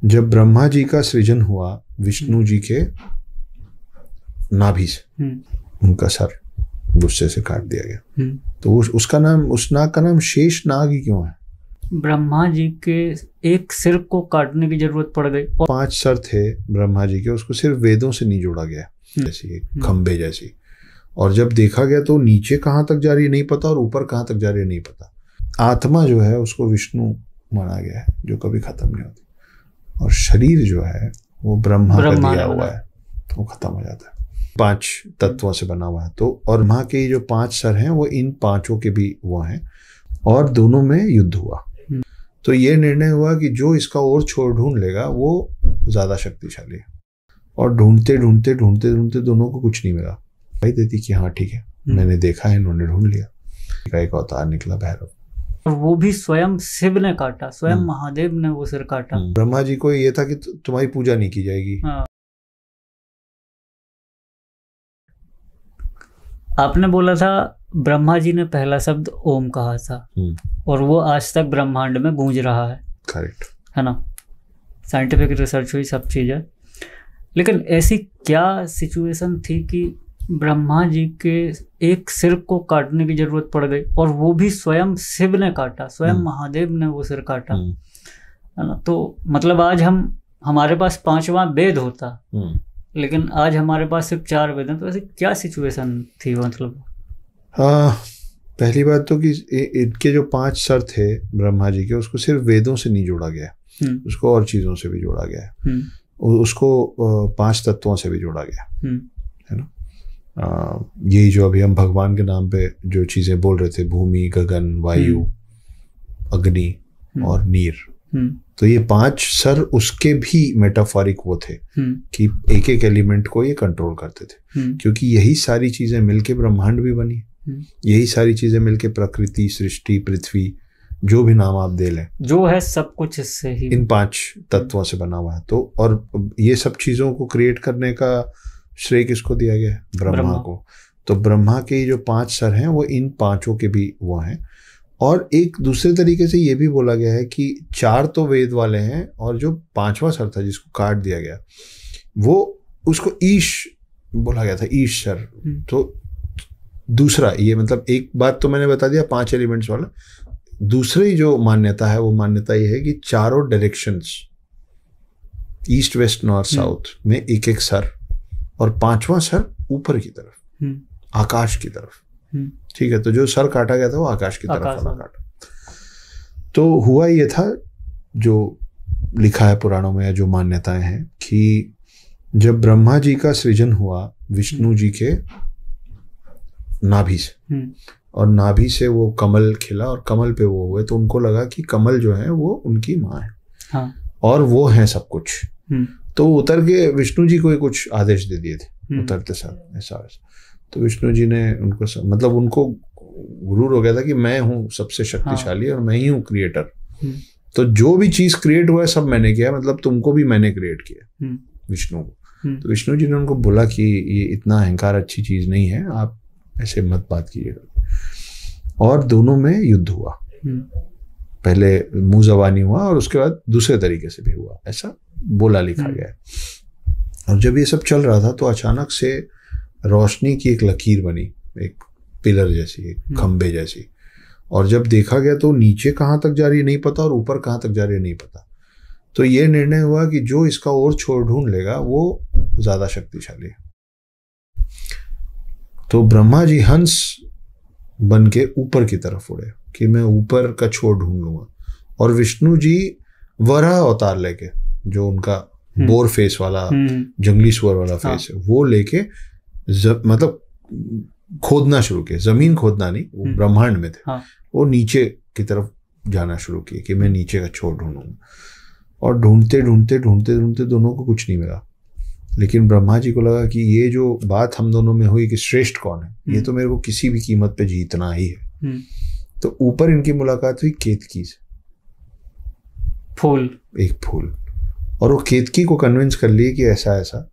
जब ब्रह्मा जी का सृजन हुआ विष्णु जी के नाभि से उनका सर गुस्से से काट दिया गया, तो उसका नाम, उस नाग का नाम शेष नाग ही क्यों है? ब्रह्मा जी के एक सिर को काटने की जरूरत पड़ गई और 5 सर थे ब्रह्मा जी के, उसको सिर्फ वेदों से नहीं जोड़ा गया, जैसे खंबे जैसी। और जब देखा गया तो नीचे कहाँ तक जा रही है नहीं पता और ऊपर कहाँ तक जा रही है नहीं पता। आत्मा जो है उसको विष्णु माना गया है, जो कभी खत्म नहीं होती, और शरीर जो है वो ब्रह्मा का दिया हुआ है, तो वो खत्म हो जाता है। 5 तत्वों से बना हुआ है। तो और माँ के जो 5 सर हैं वो इन 5 के भी वो हैं, और दोनों में युद्ध हुआ। तो ये निर्णय हुआ कि जो इसका और छोर ढूंढ लेगा वो ज्यादा शक्तिशाली है। और ढूंढते ढूंढते ढूंढते ढूंढते दोनों को कुछ नहीं मिला। भाई देती कि हाँ ठीक है, मैंने देखा है, इन्होंने ढूंढ लिया। एक अवतार निकला भैरव, और वो भी स्वयं शिव ने काटा, स्वयं महादेव ने वो सिर काटा। ब्रह्मा जी को ये था कि तुम्हारी पूजा नहीं की जाएगी। आपने बोला था ब्रह्मा जी ने पहला शब्द ओम कहा था, और वो आज तक ब्रह्मांड में गूंज रहा है। करेक्ट है ना, साइंटिफिक रिसर्च हुई, सब चीज़ है। लेकिन ऐसी क्या सिचुएशन थी कि ब्रह्मा जी के एक सिर को काटने की जरूरत पड़ गई, और वो भी स्वयं शिव ने काटा, स्वयं महादेव ने वो सिर काटा, है ना। तो मतलब आज हमारे पास 5वां वेद होता, लेकिन आज हमारे पास सिर्फ 4 वेद हैं। तो ऐसी क्या सिचुएशन थी मतलब? पहली बात तो कि इनके जो 5 सर थे ब्रह्मा जी के, उसको सिर्फ वेदों से नहीं जोड़ा गया, उसको और चीजों से भी जोड़ा गया है, उसको 5 तत्वों से भी जोड़ा गया है ना। यही जो अभी हम भगवान के नाम पे जो चीजें बोल रहे थे, भूमि, गगन, वायु, अग्नि और नीर, तो ये 5 सर उसके भी मेटाफोरिक वो थे कि एक एक एलिमेंट को ये कंट्रोल करते थे, क्योंकि यही सारी चीजें मिलके ब्रह्मांड भी बनी, यही सारी चीजें मिलके प्रकृति, सृष्टि, पृथ्वी, जो भी नाम आप दे लें, जो है सब कुछ इससे ही, इन 5 तत्वों से बना हुआ है। तो और ये सब चीजों को क्रिएट करने का श्रेय किसको दिया गया है? ब्रह्मा को। तो ब्रह्मा के जो 5 सर हैं वो इन 5 के भी वो हैं। और एक दूसरे तरीके से ये भी बोला गया है कि 4 तो वेद वाले हैं, और जो 5वां सर था जिसको काट दिया गया वो, उसको ईश बोला गया था, ईश सर। तो दूसरा ये, मतलब एक बात तो मैंने बता दिया 5 एलिमेंट्स वाला, दूसरी जो मान्यता है वो मान्यता ये है कि चारों directions, east, west, north, south में एक एक सर, और 5वां सर ऊपर की तरफ, आकाश की तरफ। ठीक है, तो जो सर काटा गया था वो आकाश की तरफ वाला काटा। तो हुआ ये था, जो लिखा है पुराणों में, जो मान्यताएं हैं, कि जब ब्रह्मा जी का सृजन हुआ विष्णु जी के नाभि से, और नाभि से वो कमल खिला और कमल पे वो हुए, तो उनको लगा कि कमल जो है वो उनकी माँ है। हाँ। और वो है सब कुछ। तो उतर के विष्णु जी को ही कुछ आदेश दे दिए थे उतरते साथ, ऐसा। तो विष्णु जी ने उनको मतलब उनको गुरूर हो गया था कि मैं हूँ सबसे शक्तिशाली, और मैं ही हूँ क्रिएटर। तो जो भी चीज क्रिएट हुआ है सब मैंने किया, मतलब तुमको भी मैंने क्रिएट किया, विष्णु को। तो विष्णु जी ने उनको बोला कि ये इतना अहंकार अच्छी चीज नहीं है, आप ऐसे मत बात कीजिएगा। और दोनों में युद्ध हुआ, पहले मुंह जबानी हुआ और उसके बाद दूसरे तरीके से भी हुआ, ऐसा बोला लिखा गया है। और जब ये सब चल रहा था तो अचानक से रोशनी की एक लकीर बनी, एक पिलर जैसी, एक खंबे जैसी। और जब देखा गया तो नीचे कहाँ तक जा रही है नहीं पता और ऊपर कहाँ तक जा रही है नहीं पता। तो ये निर्णय हुआ कि जो इसका और छोर ढूंढ लेगा वो ज्यादा शक्तिशाली है। तो ब्रह्मा जी हंस बन के ऊपर की तरफ उड़े कि मैं ऊपर का छोर ढूंढ लूंगा, और विष्णु जी वराह अवतार लेके, जो उनका बोर फेस वाला, जंगली सुअर वाला फेस है, वो लेके मतलब खोदना शुरू किया। जमीन खोदना नहीं, वो ब्रह्मांड में थे। वो नीचे की तरफ जाना शुरू किए कि मैं नीचे का छोर ढूंढूंगा। और ढूंढते ढूंढते ढूंढते ढूंढते दोनों को कुछ नहीं मिला। लेकिन ब्रह्मा जी को लगा कि ये जो बात हम दोनों में हुई कि श्रेष्ठ कौन है, ये तो मेरे को किसी भी कीमत पे जीतना ही है। तो ऊपर इनकी मुलाकात हुई केतकी से, फूल, एक फूल। और वो केतकी को कन्विंस कर लिए कि ऐसा ऐसा,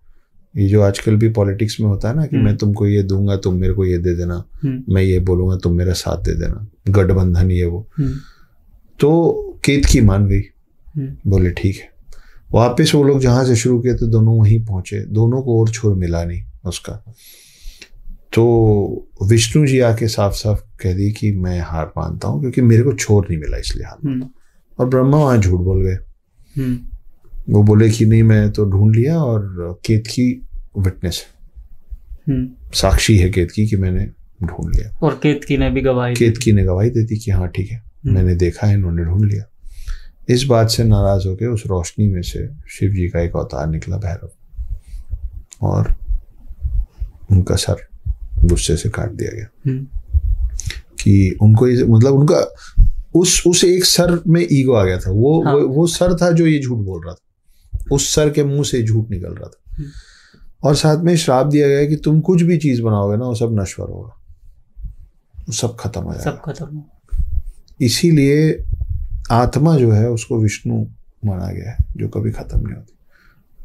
ये जो आजकल भी पॉलिटिक्स में होता है ना कि मैं तुमको ये दूंगा, तुम मेरे को ये दे देना, मैं ये बोलूंगा, तुम मेरा साथ दे देना, गठबंधन ये वो। तो केतकी मान गई, बोले ठीक है। वापस वो लोग जहाँ से शुरू किए थे दोनों वहीं पहुंचे, दोनों को और छोर मिला नहीं उसका। तो विष्णु जी आके साफ साफ कह दी कि मैं हार मानता हूँ क्योंकि मेरे को छोर नहीं मिला इसलिए हार मानता। और ब्रह्मा वहाँ झूठ बोल गए। वो बोले कि नहीं मैं तो ढूंढ लिया और केतकी विटनेस साक्षी है केतकी कि मैंने ढूंढ लिया। और केतकी ने भी गवाही देती कि हाँ ठीक है मैंने देखा है, इन्होंने ढूंढ लिया। इस बात से नाराज होकर उस रोशनी में से शिव जी का एक अवतार निकला भैरव, और उनका सर गुस्से से काट दिया गया। कि उनको मतलब उनका उस एक सर में ईगो आ गया था। वो सर था जो ये झूठ बोल रहा था, उस सर के मुंह से झूठ निकल रहा था। और साथ में श्राप दिया गया कि तुम कुछ भी चीज बनाओगे ना वो सब नश्वर होगा, वो सब खत्म हो जाएगा, सब खत्म। इसीलिए आत्मा जो है उसको विष्णु माना गया है जो कभी खत्म नहीं होती,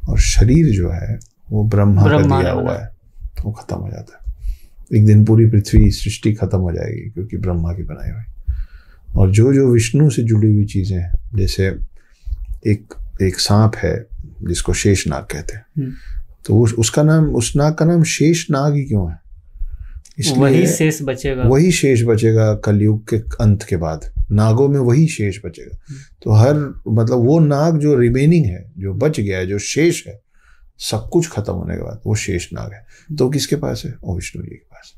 और शरीर जो है वो ब्रह्मा का दिया हुआ है, वो खत्म हो जाता है। एक दिन पूरी पृथ्वी सृष्टि खत्म हो जाएगी क्योंकि ब्रह्मा की बनाई हुई। और जो जो विष्णु से जुड़ी हुई चीजें हैं, जैसे एक सांप है जिसको शेष नाग कहते हैं, तो उसका नाम, उस नाग का नाम शेष नाग ही क्यों है? इसलिए वही शेष बचेगा कलयुग के अंत के बाद, नागों में वही शेष बचेगा। तो हर मतलब वो नाग जो रिमेनिंग है, जो बच गया है, जो शेष है, सब कुछ खत्म होने के बाद वो शेष नाग है। तो किसके पास है? वो विष्णु जी के पास।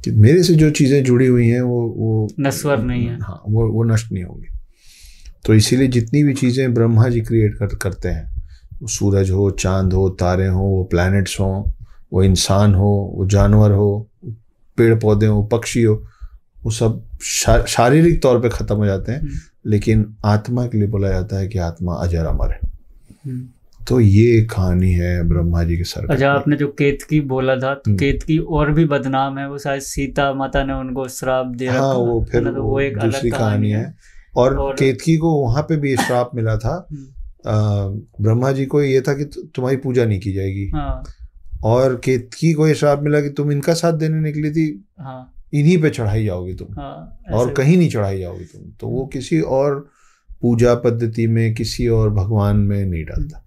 कि मेरे से जो चीजें जुड़ी हुई हैं वो नश्वर नहीं है। हाँ, वो नष्ट नहीं होंगी। तो इसीलिए जितनी भी चीजें ब्रह्मा जी क्रिएट करते हैं, वो सूरज हो, चांद हो, तारे हो, वो प्लैनेट्स हो, वो इंसान हो, वो जानवर हो, पेड़ पौधे हो, पक्षी हो, वो सब शारीरिक तौर पे खत्म हो जाते हैं, लेकिन आत्मा के लिए बोला जाता है कि आत्मा अजर अमर है। तो ये कहानी है ब्रह्मा जी के सर। अच्छा, आपने जो केतकी बोला था, तो केतकी और भी बदनाम है, वो शायद सीता माता ने उनको श्राप दिया। हाँ, वो फिर वो एक दूसरी कहानी है। और केतकी को वहां पे भी श्राप मिला था। ब्रह्मा जी को ये था कि तुम्हारी पूजा नहीं की जाएगी। और केतकी को ये श्राप मिला कि तुम इनका साथ देने निकली थी, इन्हीं पे चढ़ाई जाओगी तुम, और कहीं नहीं चढ़ाई जाओगी तुम। तो वो किसी और पूजा पद्धति में, किसी और भगवान में नहीं डालता।